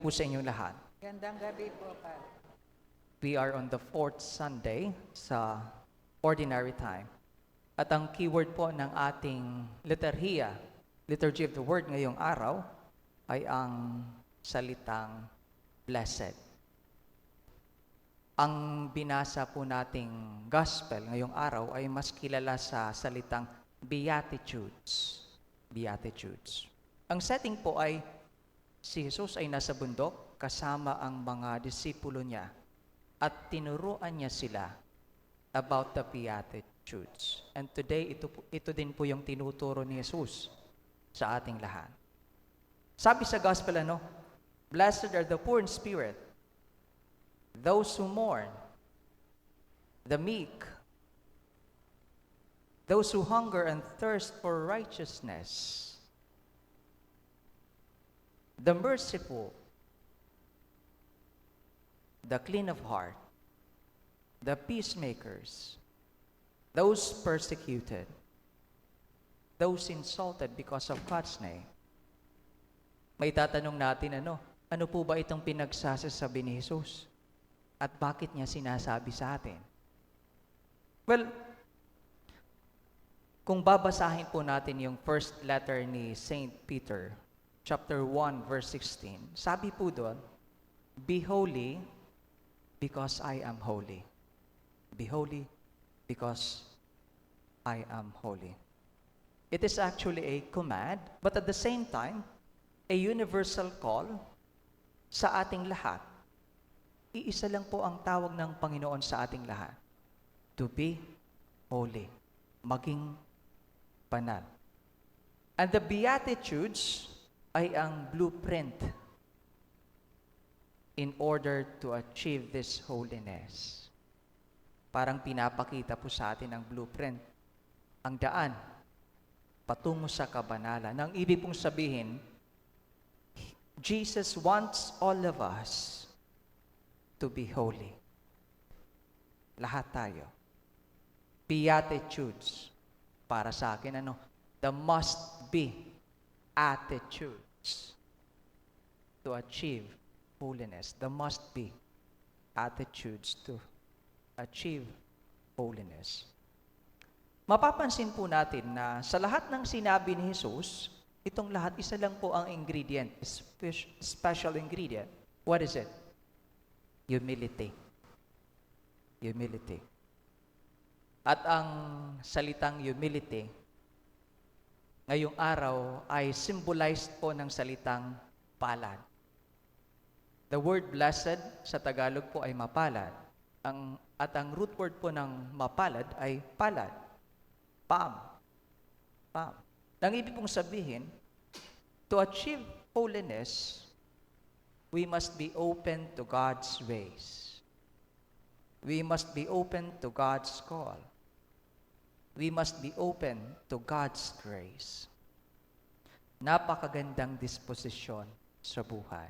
Po sa inyong lahat. Gandang gabi po, Pat. We are on the 4th Sunday sa Ordinary Time. At ang keyword po ng ating liturhiya, Liturgy of the Word ngayong araw, ay ang salitang blessed. Ang binasa po nating gospel ngayong araw ay mas kilala sa salitang Beatitudes. Beatitudes. Ang setting po ay si Jesus ay nasa bundok kasama ang mga disipulo niya at tinuruan niya sila about the Beatitudes. And today, ito din po yung tinuturo ni Jesus sa ating lahat. Sabi sa gospel, Blessed are the poor in spirit, those who mourn, the meek, those who hunger and thirst for righteousness, the merciful, the clean of heart, the peacemakers, those persecuted, those insulted because of God's name. May tatanong natin, ano po ba itong pinagsasasabi ni Jesus? At bakit niya sinasabi sa atin? Well, kung babasahin po natin yung first letter ni Saint Peter, chapter 1, verse 16, sabi po doon, Be holy because I am holy. Be holy because I am holy. It is actually a command, but at the same time, a universal call sa ating lahat. Iisa lang po ang tawag ng Panginoon sa ating lahat. To be holy. Maging banal. And the Beatitudes ay ang blueprint in order to achieve this holiness. Parang pinapakita po sa atin ang blueprint, ang daan, patungo sa kabanalan. Ang ibig pong sabihin, Jesus wants all of us to be holy. Lahat tayo. Beatitudes. Para sa akin, the must be attitudes to achieve holiness. There must be attitudes to achieve holiness. Mapapansin po natin na sa lahat ng sinabi ni Jesus, itong lahat, isa lang po ang ingredient, special ingredient. What is it? Humility. Humility. At ang salitang humility, ngayong araw ay symbolized po ng salitang palad. The word blessed sa Tagalog po ay mapalad. At ang root word po ng mapalad ay palad. Pam. Ang ibig pong sabihin, to achieve holiness, we must be open to God's ways. We must be open to God's call. We must be open to God's grace. Napakagandang disposisyon sa buhay.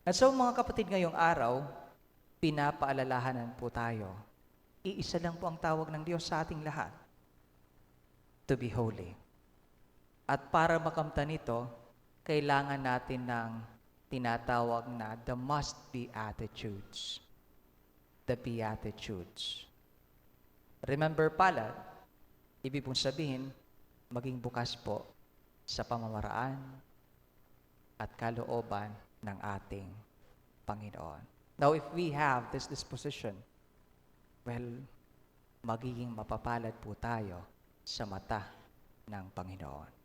At so mga kapatid, ngayong araw, pinapaalalahanan po tayo. Iisa lang po ang tawag ng Diyos sa ating lahat. To be holy. At para makamtan ito, kailangan natin ng tinatawag na the must be attitudes. The Beatitudes. Remember palad, ibig pong sabihin, maging bukas po sa pamamaraan at kalooban ng ating Panginoon. Now, if we have this disposition, well, magiging mapapalad po tayo sa mata ng Panginoon.